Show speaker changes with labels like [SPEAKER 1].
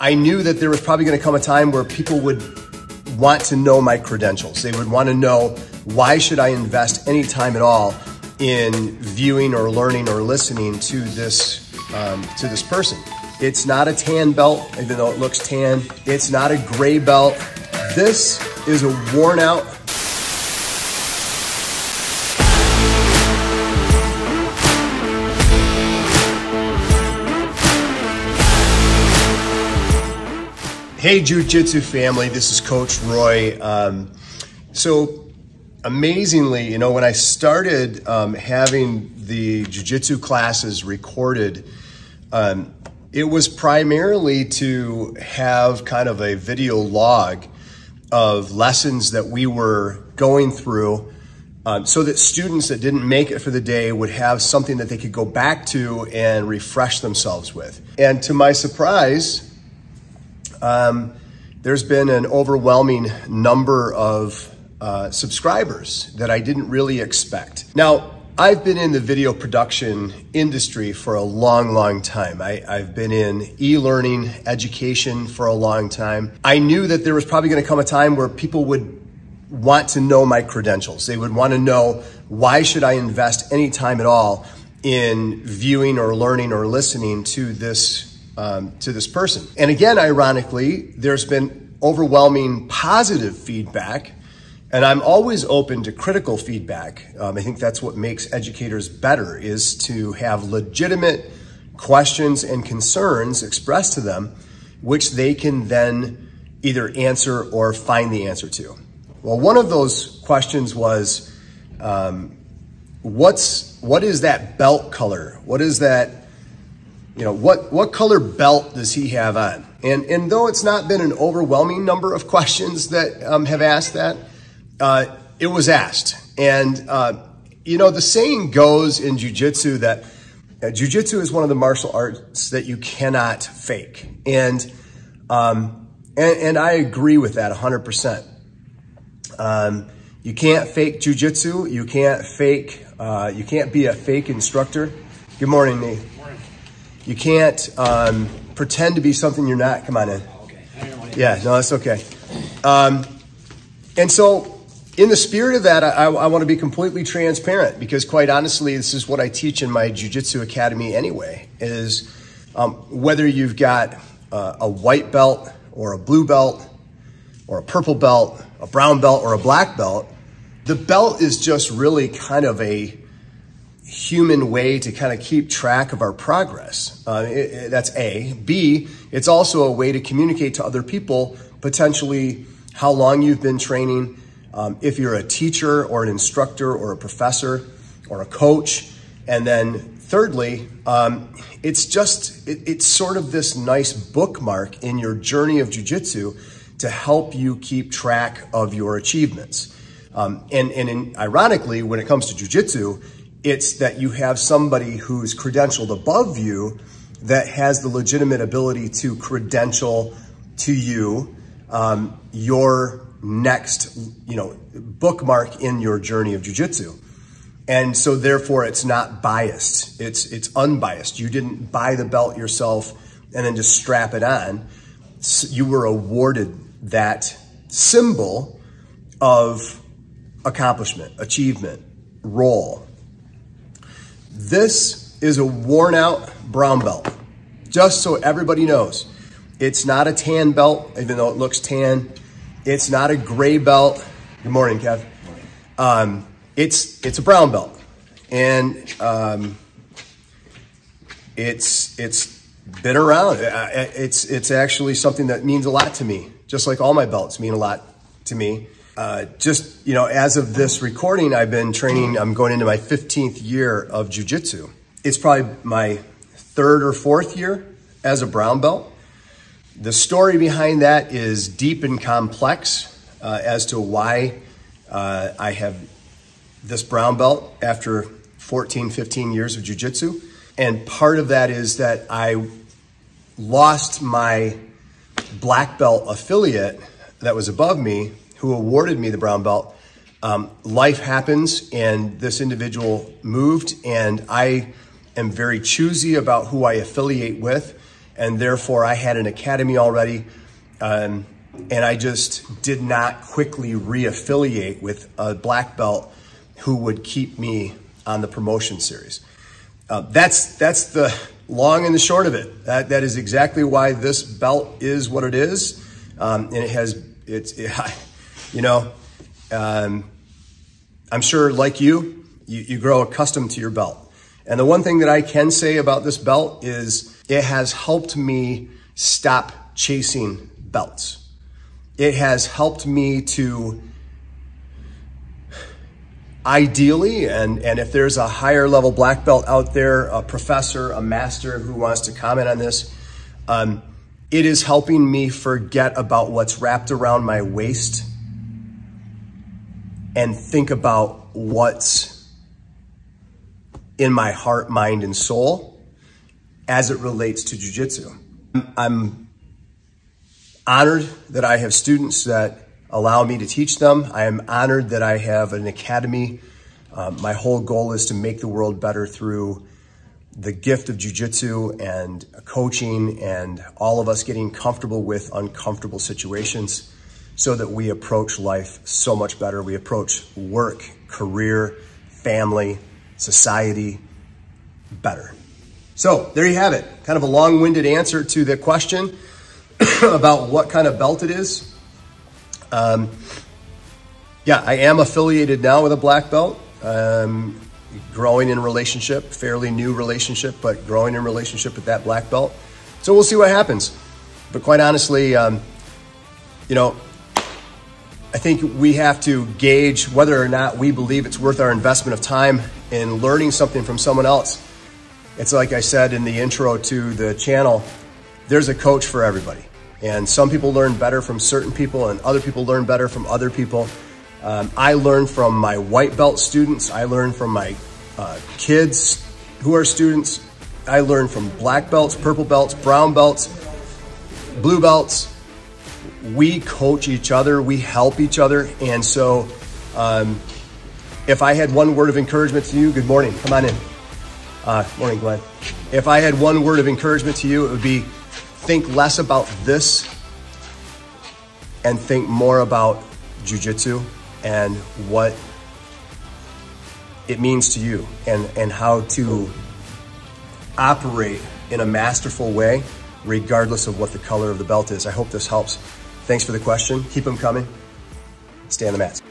[SPEAKER 1] I knew that there was probably going to come a time where people would want to know my credentials. They would want to know, why should I invest any time at all in viewing or learning or listening to this person? It's not a tan belt, even though it looks tan. It's not a gray belt. This is a worn out Hey Jiu-Jitsu family, this is Coach Roy. So amazingly, when I started having the Jiu-Jitsu classes recorded, it was primarily to have kind of a video log of lessons that we were going through, so that students that didn't make it for the day would have something that they could go back to and refresh themselves with. And to my surprise, there's been an overwhelming number of subscribers that I didn't really expect. Now, I've been in the video production industry for a long, long time. I've been in e-learning education for a long time. I knew that there was probably going to come a time where people would want to know my credentials. They would want to know, why should I invest any time at all in viewing or learning or listening to this person. And again, ironically, there's been overwhelming positive feedback, and I'm always open to critical feedback. I think that's what makes educators better, is to have legitimate questions and concerns expressed to them, which they can then either answer or find the answer to. Well, one of those questions was, what is that belt color? What is that? What color belt does he have on? And though it's not been an overwhelming number of questions that have asked that, it was asked. And, the saying goes in jiu-jitsu that jiu-jitsu is one of the martial arts that you cannot fake. And I agree with that 100%. You can't fake jiu-jitsu. You can't be a fake instructor. Good morning, Nate. You can't pretend to be something you're not. Come on in.
[SPEAKER 2] Okay.
[SPEAKER 1] Yeah, no, that's okay. And so in the spirit of that, I want to be completely transparent, because quite honestly, this is what I teach in my Jiu-Jitsu Academy anyway, is whether you've got a white belt or a blue belt or a purple belt, a brown belt or a black belt, the belt is just really kind of a human way to kind of keep track of our progress. That's A. B, it's also a way to communicate to other people potentially how long you've been training, if you're a teacher or an instructor or a professor or a coach. And then thirdly, it's sort of this nice bookmark in your journey of jiu-jitsu to help you keep track of your achievements. Ironically, when it comes to jiu-jitsu, it's that you have somebody who's credentialed above you that has the legitimate ability to credential to you your next, bookmark in your journey of jiu-jitsu. And so therefore it's not biased. It's unbiased. You didn't buy the belt yourself and then just strap it on. You were awarded that symbol of accomplishment, achievement, role. This is a worn out brown belt, just so everybody knows. It's not a tan belt, even though it looks tan. It's not a gray belt. Good morning, Kev. It's a brown belt, and it's been around. It's actually something that means a lot to me, just like all my belts mean a lot to me. As of this recording, I've been training, I'm going into my 15th year of jiu-jitsu. It's probably my 3rd or 4th year as a brown belt. The story behind that is deep and complex as to why I have this brown belt after 14, 15 years of jiu-jitsu. And part of that is that I lost my black belt affiliate that was above me, who awarded me the brown belt. Life happens, and this individual moved, and I am very choosy about who I affiliate with. and therefore I had an academy already, and I just did not quickly re-affiliate with a black belt who would keep me on the promotion series. That's the long and the short of it. That is exactly why this belt is what it is, and I'm sure like you grow accustomed to your belt. And the one thing that I can say about this belt is it has helped me stop chasing belts. It has helped me to ideally, and if there's a higher level black belt out there, a professor, a master who wants to comment on this, it is helping me forget about what's wrapped around my waist and think about what's in my heart, mind, and soul as it relates to jiu-jitsu. I'm honored that I have students that allow me to teach them. I am honored that I have an academy. My whole goal is to make the world better through the gift of jiu-jitsu and coaching and all of us getting comfortable with uncomfortable situations so that we approach life so much better. We approach work, career, family, society better. So there you have it. Kind of a long-winded answer to the question about what kind of belt it is. Yeah, I am affiliated now with a black belt. Growing in relationship, fairly new relationship, but growing in relationship with that black belt. So we'll see what happens. But quite honestly, I think we have to gauge whether or not we believe it's worth our investment of time in learning something from someone else. It's like I said in the intro to the channel, there's a coach for everybody. And some people learn better from certain people and other people learn better from other people. I learn from my white belt students. I learn from my kids who are students. I learn from black belts, purple belts, brown belts, blue belts. We coach each other, we help each other. And so if I had one word of encouragement to you, good morning, come on in. Morning, Glenn. If I had one word of encouragement to you, it would be think less about this and think more about jiu-jitsu and what it means to you and how to operate in a masterful way, regardless of what the color of the belt is. I hope this helps. Thanks for the question. Keep them coming. Stay on the mats.